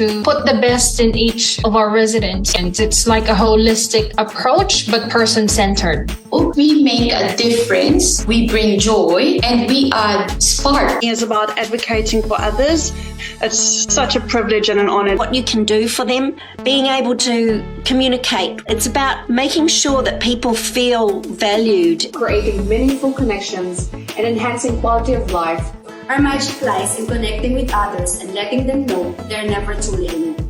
to put the best in each of our residents. And it's like a holistic approach, but person-centered. We make a difference, we bring joy, and we add spark. It's about advocating for others. It's such a privilege and an honor. What you can do for them, being able to communicate. It's about making sure that people feel valued. Creating meaningful connections and enhancing quality of life. Our magic lies in connecting with others and letting them know they're never too late.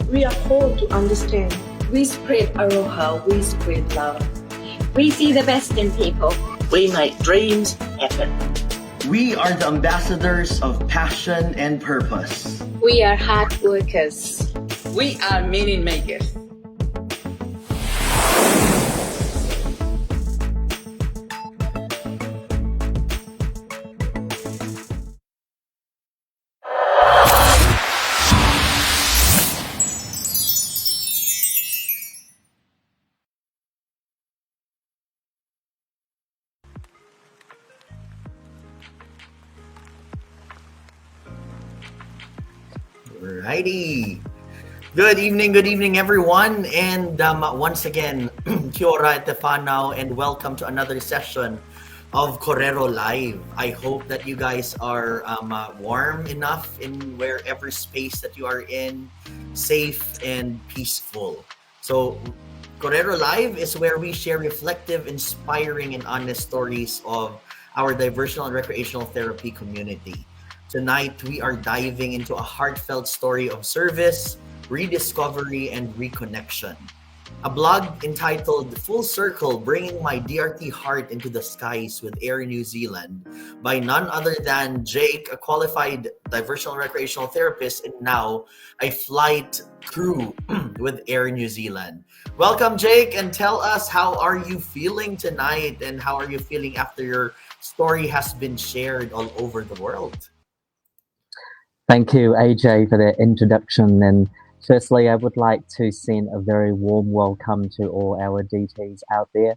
We are called to understand. We spread aroha, we spread love. We see the best in people. We make dreams happen. We are the ambassadors of passion and purpose. We are hard workers. We are meaning makers. Alrighty. Good evening, everyone. And once again, kia ora te whanau, and welcome to another session of Korero Live. I hope that you guys are warm enough in wherever space that you are in, safe and peaceful. So Korero Live is where we share reflective, inspiring, and honest stories of our diversional and recreational therapy community. Tonight, we are diving into a heartfelt story of service, rediscovery, and reconnection. A blog entitled Full Circle, Bringing My DRT Heart into the Skies with Air New Zealand by none other than Jake, a qualified diversional recreational therapist and now a flight crew with Air New Zealand. Welcome, Jake, and tell us, how are you feeling tonight and how are you feeling after your story has been shared all over the world? Thank you, AJ, for that introduction. And firstly, I would like to send a very warm welcome to all our DTs out there,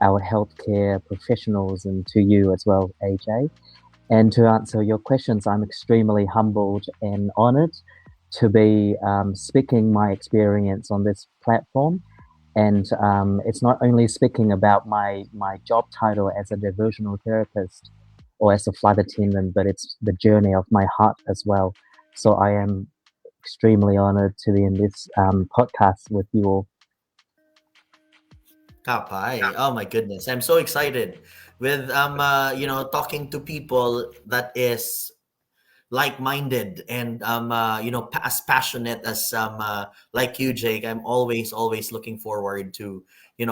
our healthcare professionals, and to you as well, AJ. And to answer your questions, I'm extremely humbled and honored to be speaking my experience on this platform. And it's not only speaking about my job title as a diversional therapist or as a flight attendant, but it's the journey of my heart as well. So I am extremely honored to be in this podcast with you all. Kapai. Oh my goodness. I'm so excited with talking to people that is like-minded and as passionate as like you, Jake. I'm always looking forward to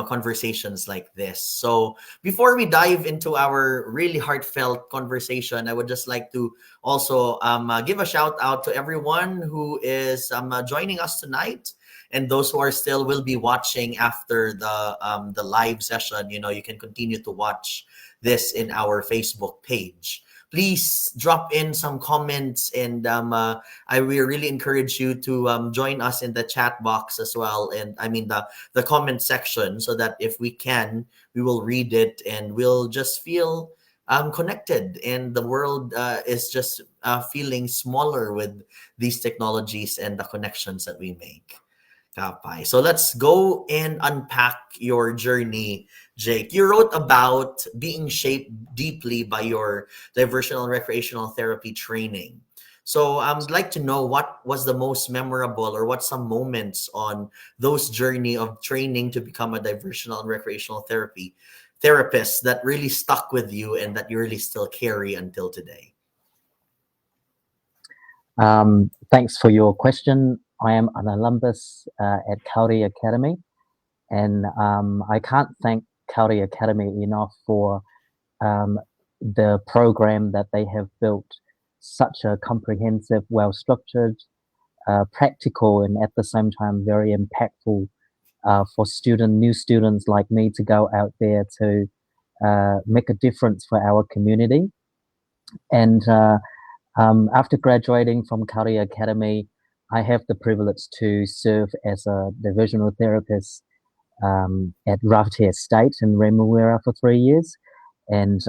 conversations like this. So before we dive into our really heartfelt conversation, I would just like to also give a shout out to everyone who is joining us tonight, and those who are still will be watching after the live session. You can continue to watch this in our Facebook page. Please drop in some comments, and I will really encourage you to join us in the chat box as well. And I mean the comment section, so that if we can, we will read it and we'll just feel connected. And the world is just feeling smaller with these technologies and the connections that we make. So let's go and unpack your journey, Jake. You wrote about being shaped deeply by your diversional and recreational therapy training. So I'd like to know, what was the most memorable, or what some moments on those journey of training to become a diversional and recreational therapist that really stuck with you and that you really still carry until today? Thanks for your question. I am an alumnus at Kauri Academy, and I can't thank Kauri Academy enough for the program that they have built. Such a comprehensive, well-structured, practical, and at the same time very impactful for new students like me to go out there to make a difference for our community. And after graduating from Korero Academy, I have the privilege to serve as a divisional therapist at DRTh Estate in Remuera for 3 years, and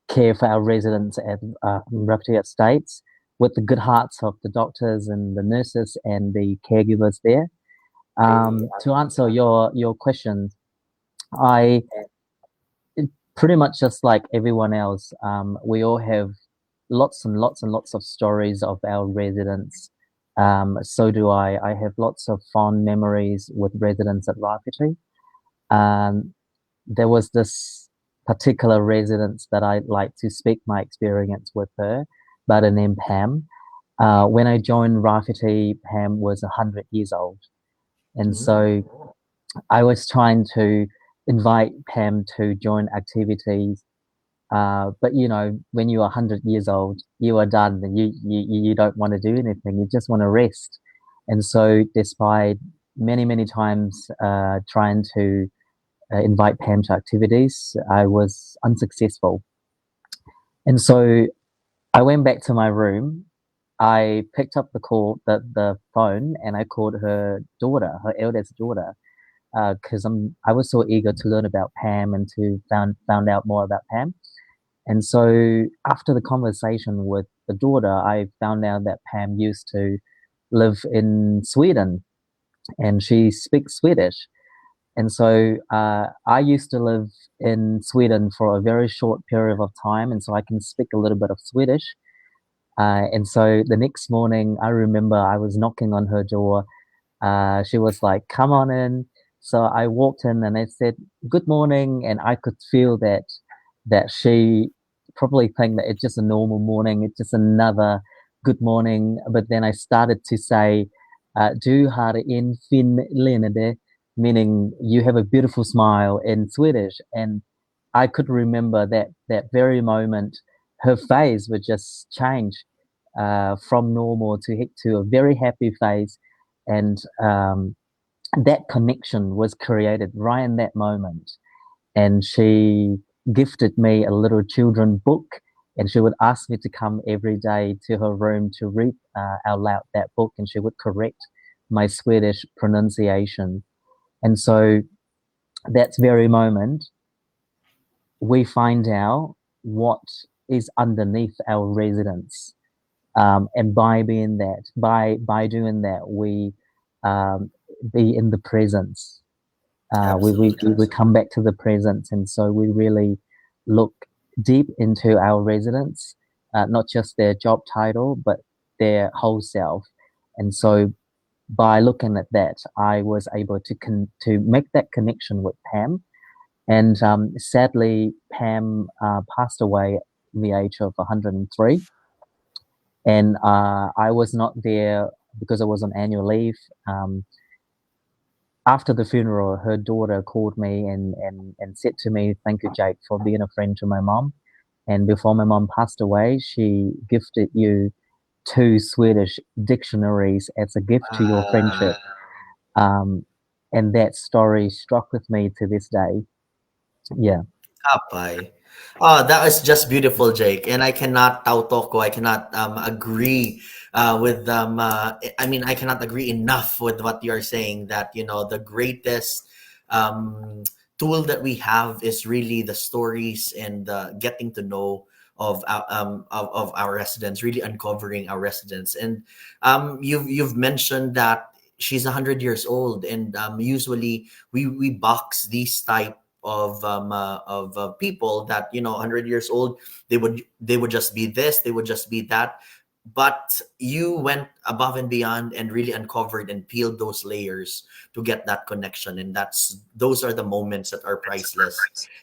care for our residents at DRTh Estates, with the good hearts of the doctors and the nurses and the caregivers there. To answer your question, I pretty much just like everyone else, we all have lots and lots and lots of stories of our residents. So do I. I have lots of fond memories with residents at Rafiti. There was this particular resident that I'd like to speak my experience with her, by the name Pam. When I joined Rafiti, Pam was 100 years old. And so I was trying to invite Pam to join activities. But you know, when you're 100 years old, you are done and you don't want to do anything. You just want to rest. And so despite many times trying to invite Pam to activities, I was unsuccessful. And so I went back to my room. I picked up the phone, and I called her daughter, her eldest daughter, because I was so eager to learn about Pam and to found out more about Pam. And so after the conversation with the daughter, I found out that Pam used to live in Sweden, and she speaks Swedish. And so I used to live in Sweden for a very short period of time, and so I can speak a little bit of Swedish. And so the next morning, I remember I was knocking on her door. She was like, "Come on in." So I walked in and I said, "Good morning." And I could feel that she probably think that it's just a normal morning. It's just another good morning. But then I started to say, "Du har en fin leende," meaning you have a beautiful smile in Swedish. And I could remember that very moment, her face would just change from normal to a very happy face. And that connection was created right in that moment. And she gifted me a little children book, and she would ask me to come every day to her room to read out loud that book, and she would correct my Swedish pronunciation. And so that very moment, we find out what is underneath our residence. And by doing that, we be in the presence. We come back to the present, and so we really look deep into our residents, not just their job title, but their whole self. And so by looking at that, I was able to make that connection with Pam. And sadly, Pam passed away at the age of 103. And I was not there because I was on annual leave. After the funeral, her daughter called me and said to me, "Thank you, Jake, for being a friend to my mom. And before my mom passed away, she gifted you 2 Swedish dictionaries as a gift to your friendship." And that story struck with me to this day. Yeah. Kapay. Oh, that was just beautiful, Jake. And I cannot tautoko. I cannot agree with I mean, I cannot agree enough with what you're saying. That the greatest tool that we have is really the stories and getting to know of our residents, really uncovering our residents. And you've mentioned that she's 100 years old, and usually we box these type of people that 100 years old, they would just be this, they would just be that. But you went above and beyond and really uncovered and peeled those layers to get that connection. And those are the moments that are priceless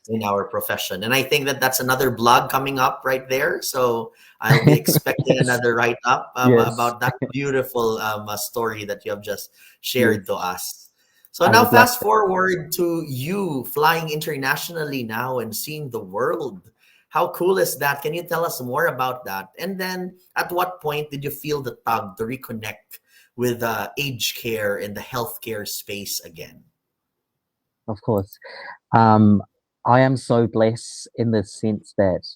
in our profession. And I think that that's another blog coming up right there. So I'll be expecting another write-up about that beautiful story that you have just shared to us. So now fast forward to you flying internationally now and seeing the world. How cool is that? Can you tell us more about that? And then at what point did you feel the tug to reconnect with aged care and the healthcare space again? Of course. I am so blessed in the sense that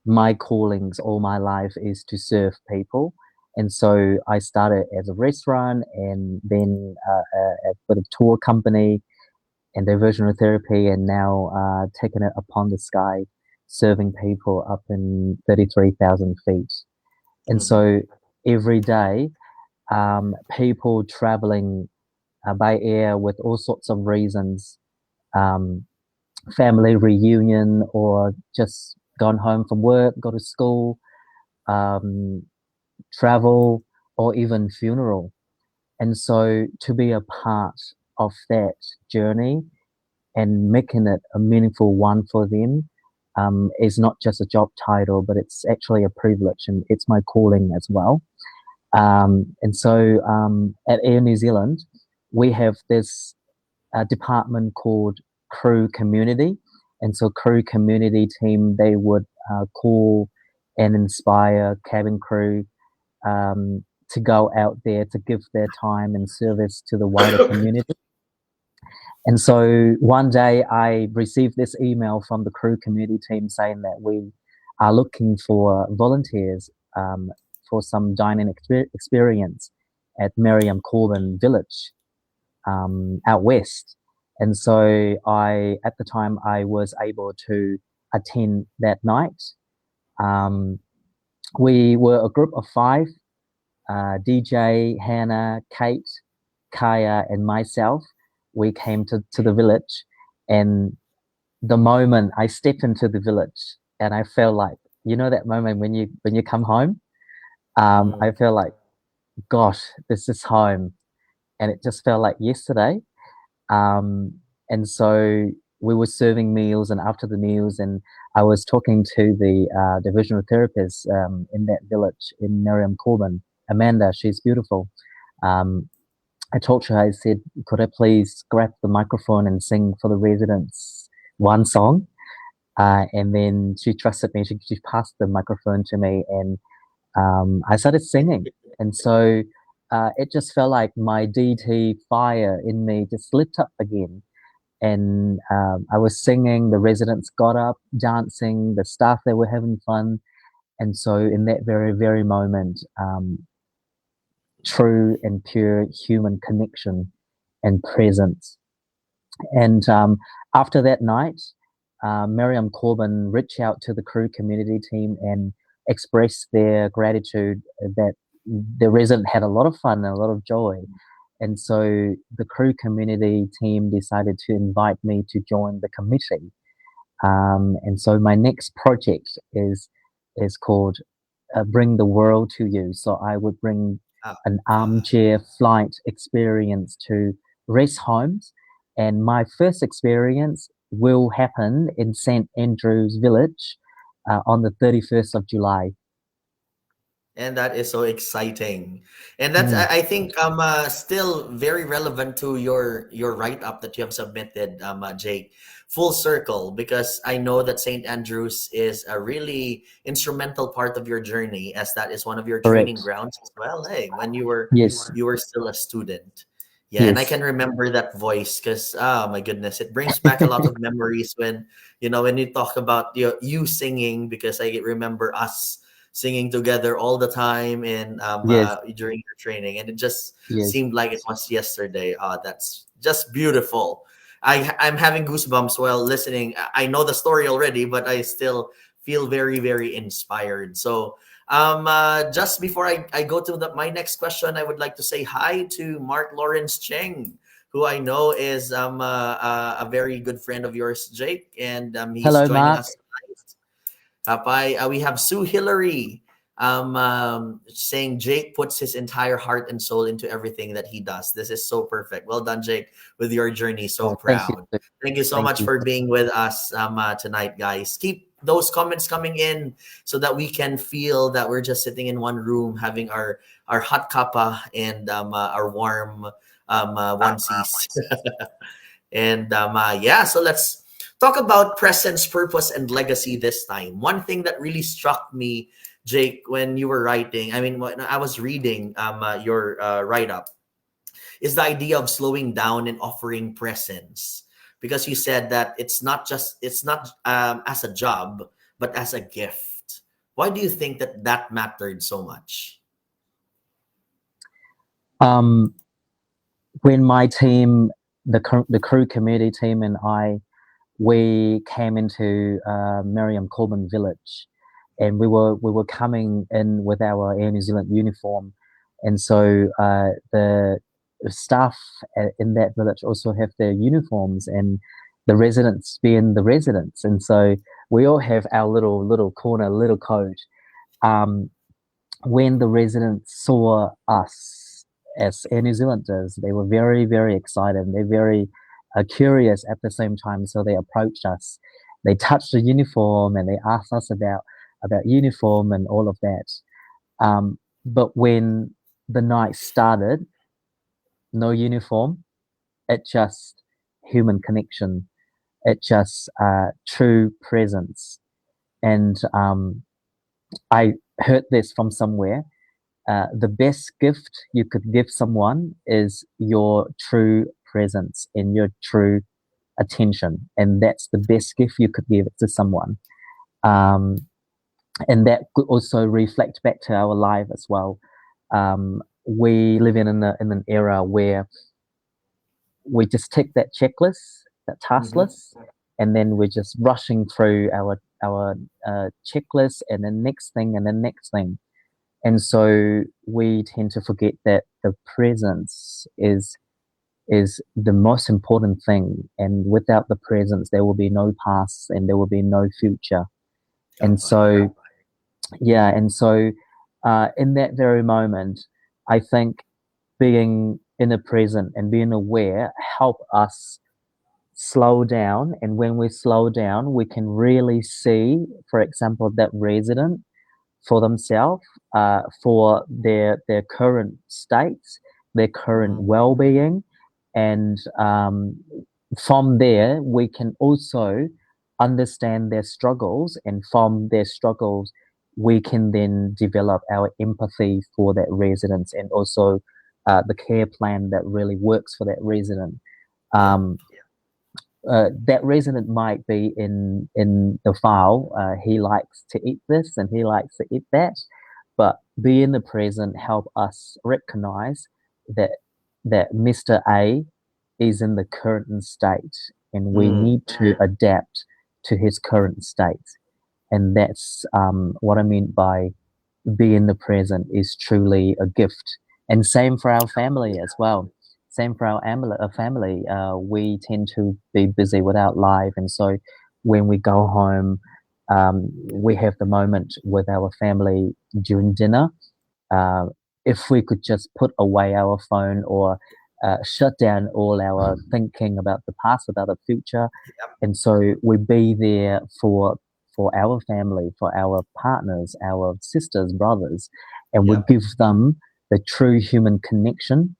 my callings all my life is to serve people. And so I started as a restaurant, and then with a tour company and diversional therapy, and now taking it upon the sky, serving people up in 33,000 feet. And so every day, people traveling by air with all sorts of reasons, family reunion, or just gone home from work, go to school, travel, or even funeral. And so to be a part of that journey and making it a meaningful one for them is not just a job title, but it's actually a privilege, and it's my calling as well. And so at Air New Zealand, we have this department called crew community. And so crew community team, they would call and inspire cabin crew to go out there to give their time and service to the wider community. And so one day I received this email from the crew community team saying that we are looking for volunteers for some dining experience at Miriam Corbin Village out west. And so at the time, I was able to attend that night. We were a group of 5, DJ, Hannah, Kate, Kaya, and myself. We came to the village, and the moment I stepped into the village, and I felt like, you know, that moment when you come home, I felt like, gosh, this is home. And it just felt like yesterday. And so we were serving meals, and after the meals, and I was talking to the divisional therapist in that village in Miriam Corbin, Amanda. She's beautiful. I told her, I said, could I please grab the microphone and sing for the residents one song? And then she trusted me. She passed the microphone to me, and I started singing. And so it just felt like my DT fire in me just lit up again. And I was singing, the residents got up, dancing, the staff, they were having fun. And so in that very, very moment, true and pure human connection and presence. And after that night, Miriam Corbin reached out to the crew community team and expressed their gratitude that the resident had a lot of fun and a lot of joy. And so the crew community team decided to invite me to join the committee. And so my next project is called Bring the World to You. So I would bring an armchair flight experience to rest homes. And my first experience will happen in St. Andrew's Village on the 31st of July. And that is so exciting. And that's, I think, still very relevant to your write-up that you have submitted, Jake. Full circle, because I know that St. Andrews is a really instrumental part of your journey, as that is one of your training grounds as well. Hey, when you were still a student. Yeah, and I can remember that voice because, oh my goodness, it brings back a lot of memories when you talk about you singing, because I remember us singing together all the time and during your training, and it just seemed like it was yesterday. That's just beautiful. I'm having goosebumps while listening. I know the story already, but I still feel very, very inspired. So just before I go to my next question, I would like to say hi to Mark Lawrence Cheng, who I know is a very good friend of yours, Jake, and he's joining us tonight. We have Sue Hillary saying Jake puts his entire heart and soul into everything that he does. This is so perfect. Well done, Jake, with your journey. So proud. Thank you so much for being with us tonight, guys. Keep those comments coming in so that we can feel that we're just sitting in one room having our hot kappa and our warm onesies. And so let's talk about presence, purpose, and legacy this time. One thing that really struck me, Jake, when you were writing, when I was reading your write-up, is the idea of slowing down and offering presence. Because you said that it's not as a job, but as a gift. Why do you think that mattered so much? When my team, the crew community team, and we came into Miriam Corbin Village, and we were coming in with our Air New Zealand uniform, and so the staff in that village also have their uniforms, and the residents being the residents, and so we all have our little corner, little code. When the residents saw us as Air New Zealanders, they were very, very excited. They're very curious at the same time, so they approached us. They touched the uniform and they asked us about uniform and all of that. But when the night started, no uniform, it just human connection, it just true presence. And I heard this from somewhere. The best gift you could give someone is your true presence and your true attention, and that's the best gift you could give to someone. And that could also reflect back to our life as well. We live in an era where we just tick that checklist, that task list, and then we're just rushing through our checklist, and the next thing, and the next thing. And so we tend to forget that the presence is the most important thing. And without the presence, there will be no past and there will be no future. And so, yeah, and so in that very moment, I think being in the present and being aware help us slow down. And when we slow down, we can really see, for example, that resident for themselves, for their current states, their current well-being, and from there we can also understand their struggles, and from their struggles we can then develop our empathy for that resident, and also the care plan that really works for that resident. That resident might be in the file. He likes to eat this and he likes to eat that, but be in the present help us recognize that Mr. A is in the current state, and we need to adapt to his current state. And that's what I mean by be in the present is truly a gift. And same for our family as well. Same for our family. We tend to be busy with our life, and so when we go home, we have the moment with our family during dinner. If we could just put away our phone, or shut down all our thinking about the past, about the future, and so we be there for our family, for our partners, our sisters, brothers, and we give them the true human connection.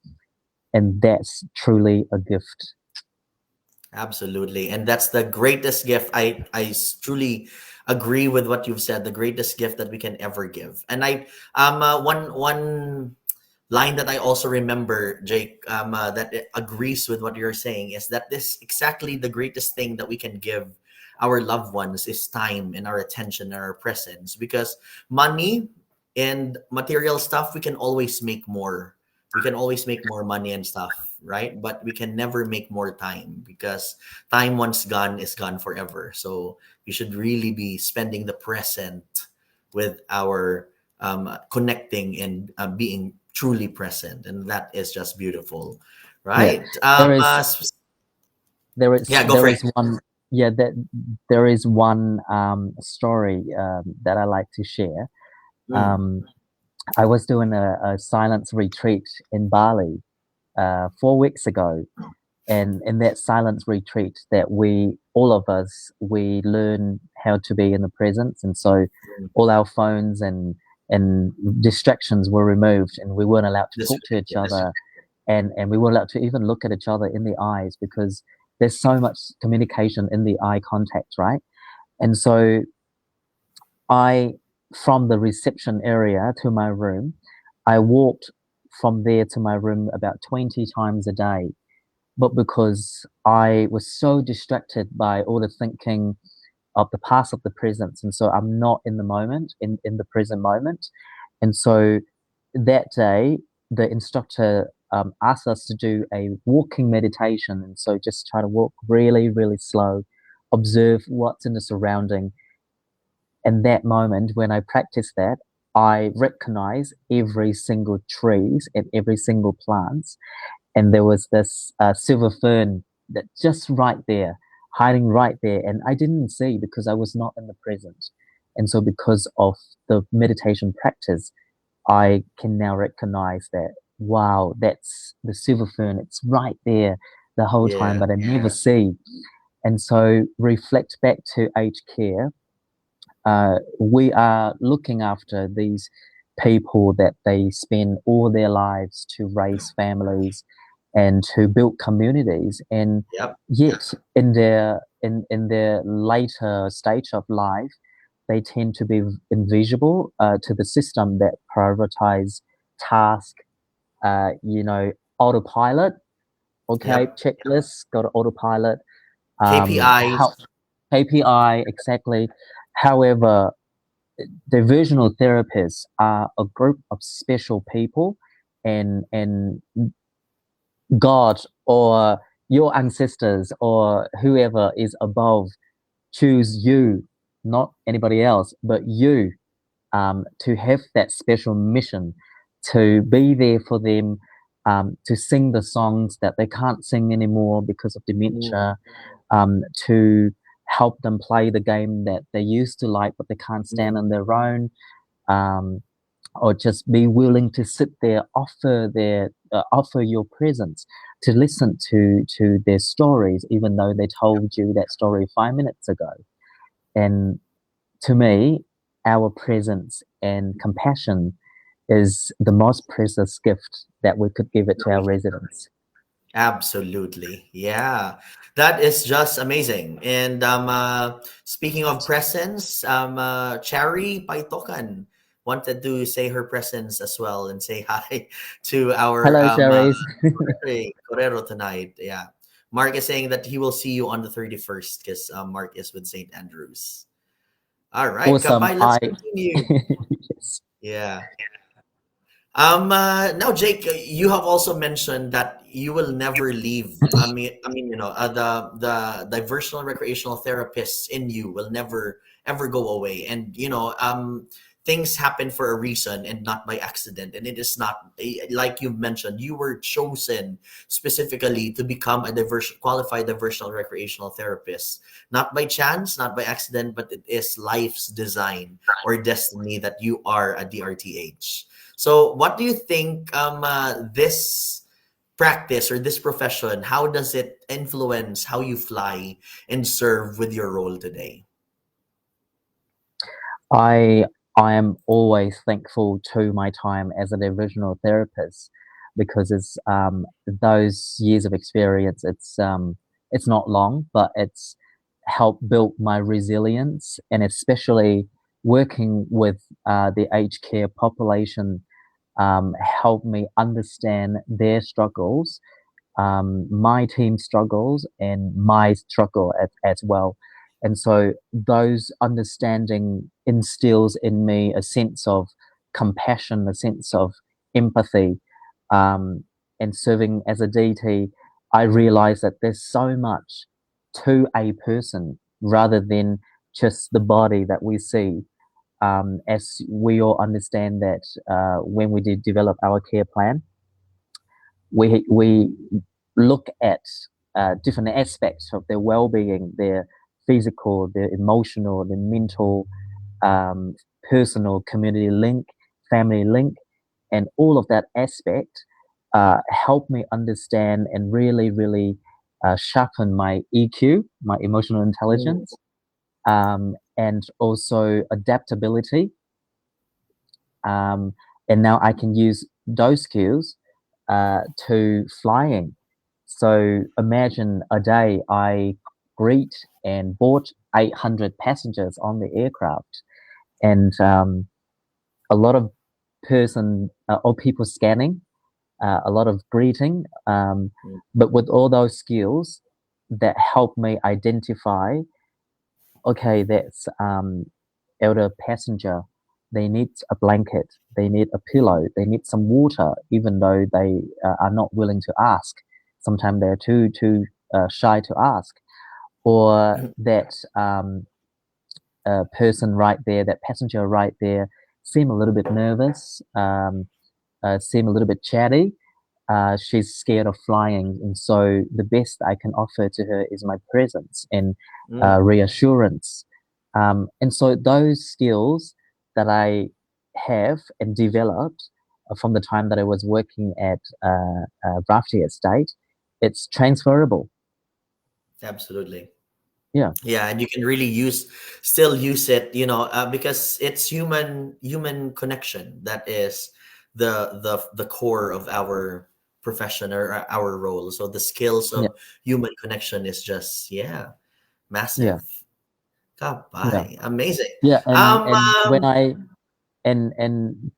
And that's truly a gift. Absolutely. And that's the greatest gift. I truly agree with what you've said, the greatest gift that we can ever give. And one line that I also remember, Jake, that it agrees with what you're saying, is that this exactly the greatest thing that we can give our loved ones is time and our attention and our presence. Because money and material stuff, we can always make more. We can always make more money and stuff, right? But we can never make more time, because time once gone is gone forever. So we should really be spending the present with our connecting and being truly present. And that is just beautiful, right? Yeah. There is one story that I like to share. I was doing a silence retreat in Bali 4 weeks ago, and in that silence retreat, that all of us learn how to be in the presence, and so all our phones and distractions were removed, and we weren't allowed to talk to each other, and we weren't allowed to even look at each other in the eyes, because there's so much communication in the eye contact, right? And so from the reception area to my room, I walked from there to my room about 20 times a day. But because I was so distracted by all the thinking of the past, of the present, and so I'm not in the moment, in the present moment. And so that day, the instructor asked us to do a walking meditation. And so just try to walk really, really slow, observe what's in the surrounding. in that moment when I practice that, I recognize every single trees and every single plants, and there was this silver fern that just right there, hiding right there, and I didn't see because I was not in the present. And so because of the meditation practice, I can now recognize that, wow, that's the silver fern. It's right there the whole time, but I never see. And so reflect back to aged care. We are looking after these people that they spend all their lives to raise families and to build communities. And yet in their later stage of life, they tend to be invisible to the system that prioritize task, autopilot. Okay, checklist, go to autopilot. KPIs. KPI, exactly. However, diversional therapists are a group of special people, and God or your ancestors or whoever is above choose you, not anybody else, but you, to have that special mission to be there for them, to sing the songs that they can't sing anymore because of dementia, to help them play the game that they used to like but they can't stand on their own, or just be willing to sit there, offer your presence, to listen to their stories, even though they told you that story 5 minutes ago. And to me, our presence and compassion is the most precious gift that we could give it to our residents. Absolutely. Yeah. That is just amazing. And speaking of presence, Chari Paitokan wanted to say her presence as well and say hi to our hello, Sherry. Korero tonight. Yeah. Mark is saying that he will see you on the 31st because Mark is with St. Andrews. All right. Awesome. Kapay, let's continue. Yes. Yeah. Now, Jake, you have also mentioned that you will never leave. The diversional recreational therapists in you will never ever go away. And things happen for a reason and not by accident. And it is not like you mentioned. You were chosen specifically to become a qualified diversional recreational therapist, not by chance, not by accident, but it is life's design or destiny that you are a DRTh. So what do you think this practice or this profession, how does it influence how you fly and serve with your role today? I am always thankful to my time as a divisional therapist, because it's those years of experience. It's not long, but it's helped build my resilience, and especially working with the aged care population helped me understand their struggles, my team struggles, and my struggle as well. And so those understanding instills in me a sense of compassion, a sense of empathy, and serving as a DT, I realize that there's so much to a person rather than just the body that we see. As we all understand that when we did develop our care plan, we look at different aspects of their well-being, their physical, their emotional, their mental, personal, community link, family link, and all of that aspect helped me understand and really, really sharpen my EQ, my emotional intelligence, and also adaptability. And now I can use those skills to flying. So imagine a day I greet and board 800 passengers on the aircraft, and a lot of people scanning, a lot of greeting, but with all those skills that help me identify, okay, that's elder passenger, they need a blanket, they need a pillow, they need some water, even though they are not willing to ask. Sometimes they're too shy to ask. Or that person right there, that passenger right there, seem a little bit nervous, seem a little bit chatty. She's scared of flying, and so the best I can offer to her is my presence and reassurance. And so those skills that I have and developed from the time that I was working at Rafti Estate, it's transferable. Absolutely. Yeah. Yeah, and you can really still use it, because it's human connection that is the core of our profession or our role. So the skills of human connection is just massive. Kapay. Amazing. Yeah, and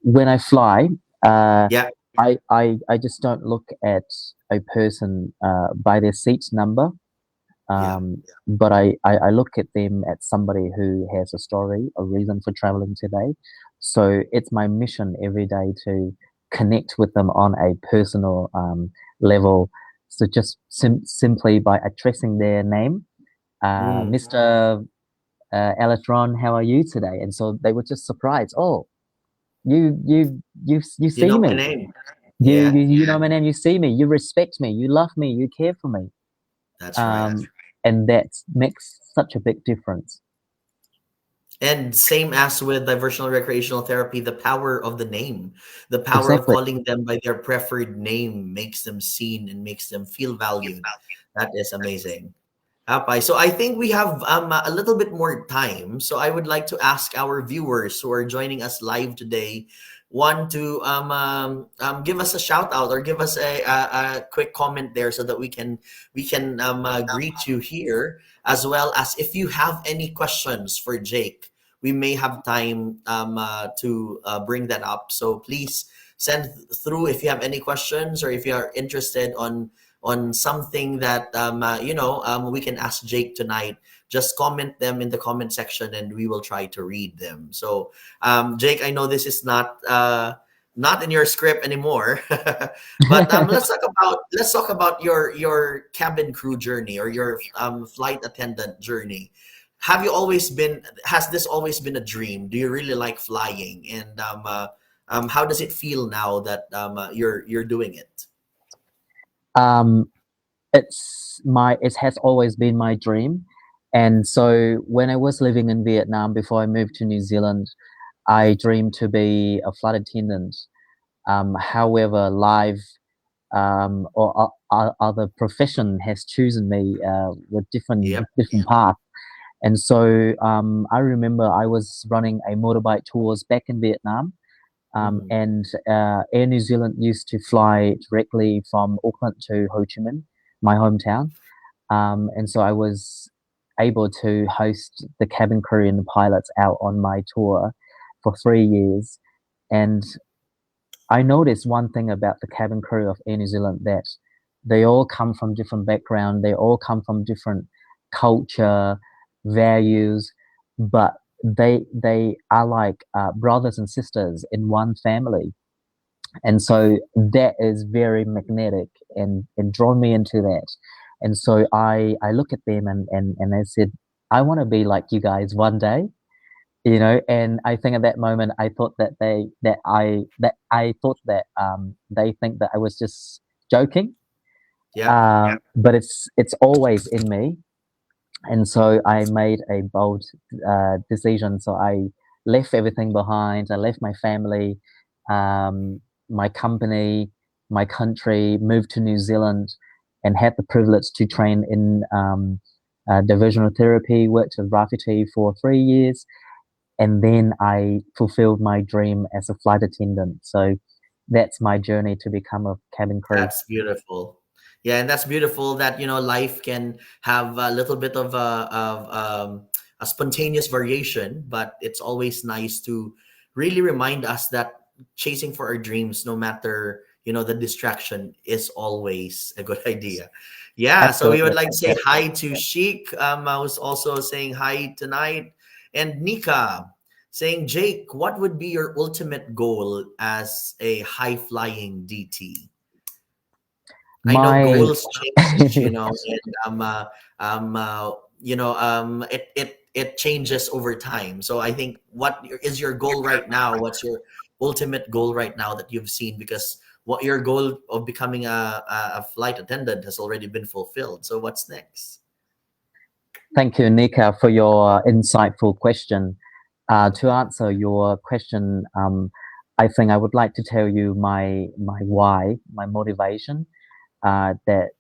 when I fly, I just don't look at a person by their seat number. But I look at them as somebody who has a story, a reason for traveling today. So it's my mission every day to connect with them on a personal level. So just simply by addressing their name, Mr. Electron, how are you today? And so they were just surprised. Oh, you see know me. My name. You know my name. You see me. You respect me. You love me. You care for me. That's right. And that makes such a big difference. And same as with diversional recreational therapy, the power of the name, the power of calling them by their preferred name makes them seen and makes them feel valued. That is amazing. Apay. So I think we have a little bit more time. So I would like to ask our viewers who are joining us live today, to give us a shout out or give us a quick comment there so that we can greet you here, as well as if you have any questions for Jake, we may have time to bring that up. So please send through if you have any questions or if you are interested on something that we can ask Jake tonight. Just comment them in the comment section and we will try to read them. So Jake, I know this is not in your script anymore, but let's talk about your cabin crew journey or your flight attendant journey. Has this always been a dream? Do you really like flying? And how does it feel now that you're doing it? It has always been my dream. And so when I was living in Vietnam before I moved to New Zealand, I dreamed to be a flight attendant. However, life or other profession has chosen me with different paths. And so I remember I was running a motorbike tours back in Vietnam. And Air New Zealand used to fly directly from Auckland to Ho Chi Minh, my hometown. And so I was able to host the cabin crew and the pilots out on my tour for 3 years. And I noticed one thing about the cabin crew of Air New Zealand, that they all come from different backgrounds, they all come from different culture, values, but they are like brothers and sisters in one family. And so that is very magnetic and drawn me into that. And so I look at them and I said, I want to be like you guys one day, and I think at that moment I thought that they think that I was just joking. But it's always in me. And so I made a bold decision. So I left everything behind. I left my family, my company, my country, moved to New Zealand, and had the privilege to train in diversional therapy, worked with Rafti for 3 years, and then I fulfilled my dream as a flight attendant. So that's my journey to become a cabin crew. That's beautiful. Yeah, and that's beautiful that life can have a little bit of a spontaneous variation, but it's always nice to really remind us that chasing for our dreams, no matter the distraction, is always a good idea. Yeah, absolutely. So we would like to say hi to Sheik. I was also saying hi tonight, and Nika saying, Jake, what would be your ultimate goal as a high flying DT? I know goals change, and it changes over time. So I think, what is your goal right now? What's your ultimate goal right now that you've seen? Because what your goal of becoming a flight attendant has already been fulfilled. So what's next? Thank you, Nika, for your insightful question. To answer your question, I think I would like to tell you my why, my motivation that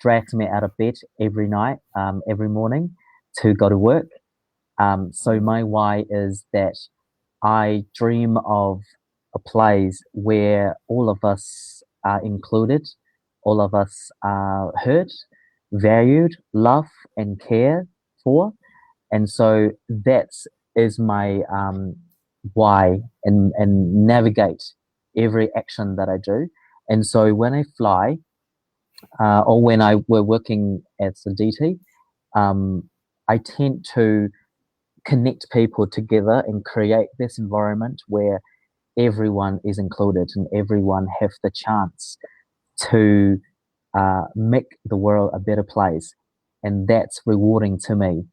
drags me out of bed every night, every morning to go to work. So my why is that I dream of a place where all of us are included, all of us are heard, valued, loved, and cared for. And so that is my why, and navigate every action that I do. And so when I fly, or when I were working as a DT, I tend to connect people together and create this environment where everyone is included and everyone have the chance to make the world a better place, and that's rewarding to me.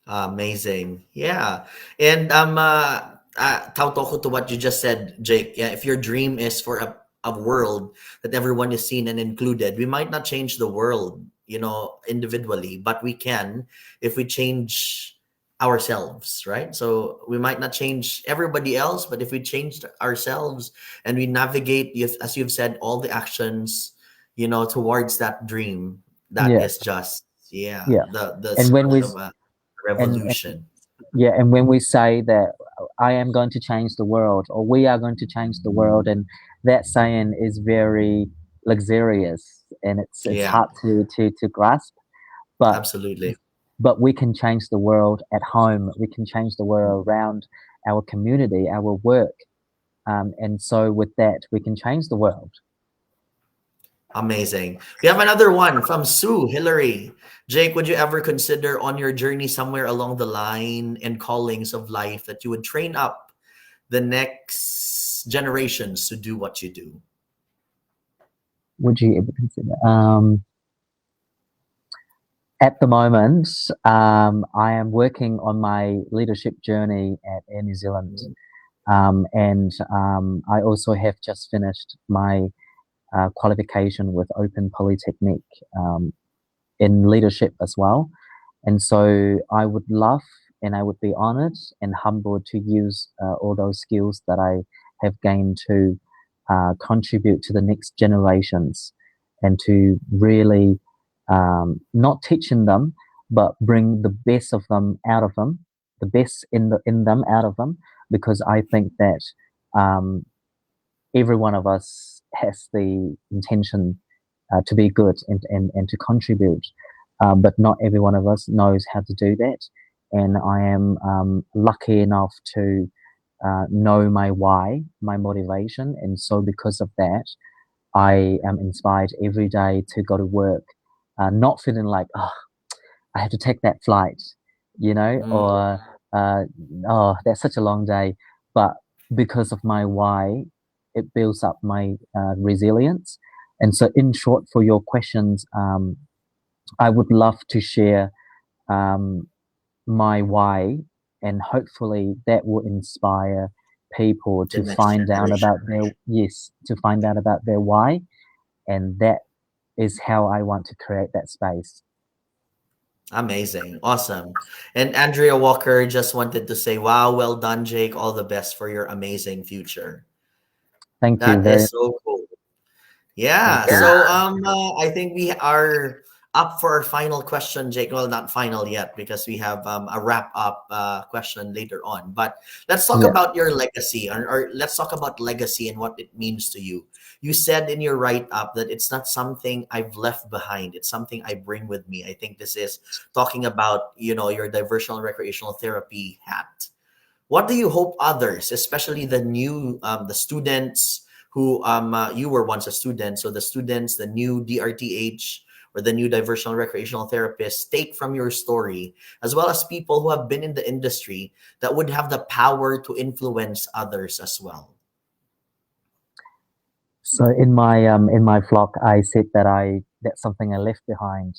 Amazing. Yeah. And tautoko to what you just said, Jake. Yeah, if your dream is for a world that everyone is seen and included, we might not change the world, individually, but we can if we change ourselves, right? So we might not change everybody else, but if we change ourselves and we navigate, as you've said, all the actions, towards that dream, that is just the And when start we of a revolution. and when we say that I am going to change the world, or we are going to change the world, and that saying is very luxurious, and it's hard to grasp, but absolutely, but we can change the world at home. We can change the world around our community, our work, and so with that we can change the world. Amazing. We have another one from Sue Hillary. Jake, would you ever consider on your journey somewhere along the line and callings of life that you would train up the next generations to do what you do? Would you ever consider? At the moment, I am working on my leadership journey at Air New Zealand, and I also have just finished my qualification with Open Polytechnic in leadership as well. And so I would love, and I would be honored and humbled to use all those skills that I have gained to contribute to the next generations, and to really not teaching them, but bring the best of them out of them, the best in them out of them, because I think that every one of us has the intention to be good and to contribute, but not every one of us knows how to do that. And I am lucky enough to know my why, my motivation, and so because of that, I am inspired every day to go to work, not feeling like, oh, I have to take that flight, or oh, that's such a long day, but because of my why, it builds up my resilience. And so in short, for your questions, I would love to share my why, and hopefully that will inspire people to find out about their why, and that is how I want to create that space. Amazing. Awesome. And Andrea Walker just wanted to say, wow, well done, Jake. All the best for your amazing future. Thank you. That is so cool. Yeah. So I think we are up for our final question, Jake. Well, not final yet, because we have a wrap up question later on. But let's talk about your legacy, or let's talk about legacy and what it means to you. You said in your write up that it's not something I've left behind. It's something I bring with me. I think this is talking about, your diversional recreational therapy hat. What do you hope others, especially the new, the students who you were once a student, so the students, the new DRTh or the new diversional recreational therapists, take from your story, as well as people who have been in the industry that would have the power to influence others as well? So in my vlog, I said that that's something I left behind.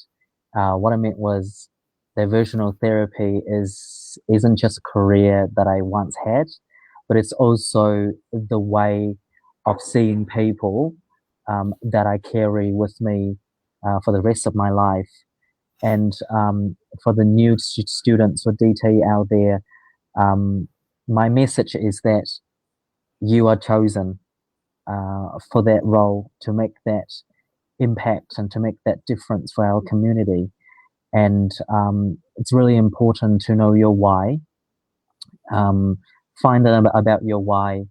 What I meant was, diversional therapy isn't just a career that I once had, but it's also the way of seeing people that I carry with me for the rest of my life. And for the new students or DT out there, my message is that you are chosen for that role, to make that impact and to make that difference for our community. And it's really important to know your why. Find out about your why.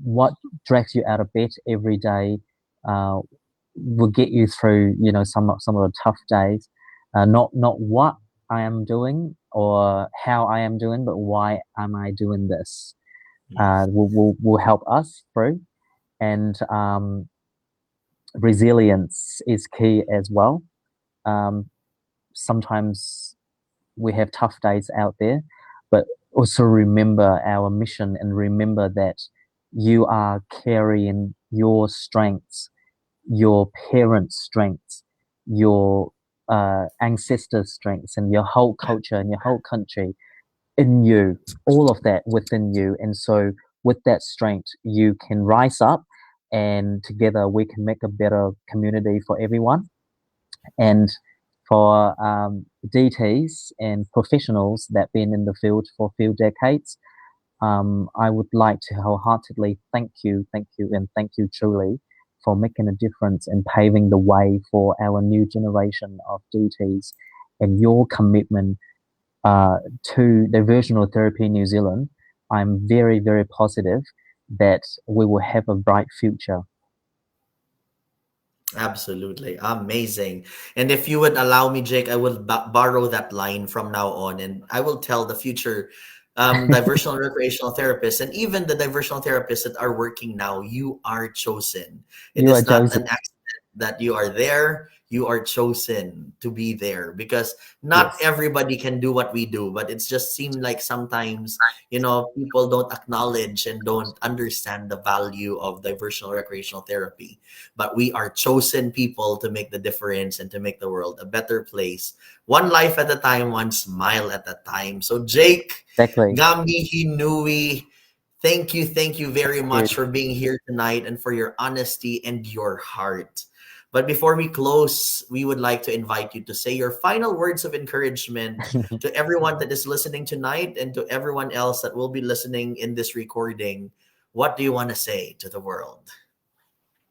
What drags you out of bed every day will get you through, some of the tough days. Not what I am doing or how I am doing, but why am I doing this? Will help us through. And resilience is key as well. Sometimes we have tough days out there, but also remember our mission and remember that you are carrying your strengths, your parents' strengths, your ancestors' strengths, and your whole culture and your whole country in you, all of that within you. And so with that strength, you can rise up, and together we can make a better community for everyone. And for DTs and professionals that have been in the field for a few decades, I would like to wholeheartedly thank you, and thank you truly for making a difference and paving the way for our new generation of DTs, and your commitment to diversional therapy in New Zealand. I'm very, very positive that we will have a bright future. Absolutely. Amazing. And if you would allow me, Jake, I will borrow that line from now on, and I will tell the future diversional recreational therapists, and even the diversional therapists that are working now, you are chosen. It is not an accident that you are there. You are chosen to be there, because not everybody can do what we do, but it's just seemed like sometimes, people don't acknowledge and don't understand the value of diversional recreational therapy. But we are chosen people to make the difference and to make the world a better place, one life at a time, one smile at a time. So Jake, Gambi Hinui, thank you very much for being here tonight and for your honesty and your heart. But before we close, we would like to invite you to say your final words of encouragement to everyone that is listening tonight, and to everyone else that will be listening in this recording. What do you want to say to the world?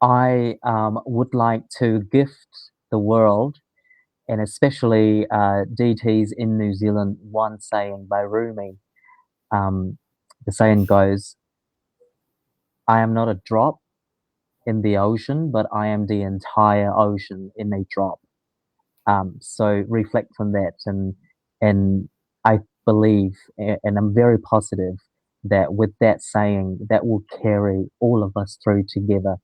I would like to gift the world, and especially DTs in New Zealand, one saying by Rumi. The saying goes, "I am not a drop in the ocean, but I am the entire ocean in a drop." So reflect on that, and I believe, and I'm very positive that with that saying, that will carry all of us through together.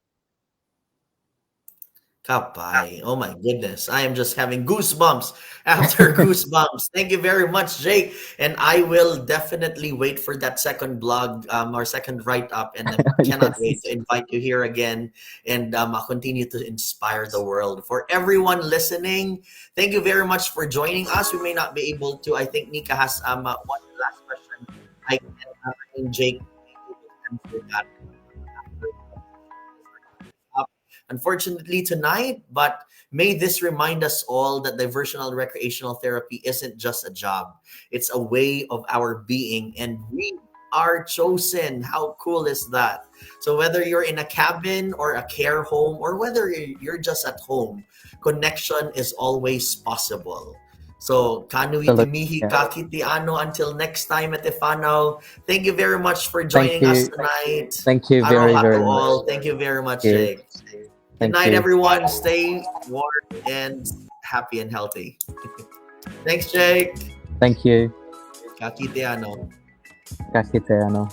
Kapay. Oh my goodness. I am just having goosebumps after goosebumps. Thank you very much, Jake. And I will definitely wait for that second blog or second write-up. And I cannot wait to invite you here again and continue to inspire the world. For everyone listening, thank you very much for joining us. We may not be able to, I think Nika has one last question. I can, Jake, answer that unfortunately tonight, but may this remind us all that diversional recreational therapy isn't just a job. It's a way of our being, and we are chosen. How cool is that? So whether you're in a cabin or a care home, or whether you're just at home, connection is always possible. So, Kanui Timihi Kakitiano, until next time at Efano. Thank you very much for joining us tonight. Thank you very much. Thank you very much, Jake. Good night, everyone. Stay warm and happy and healthy. Thanks, Jake. Thank you. Kakitiano. Kakitiano.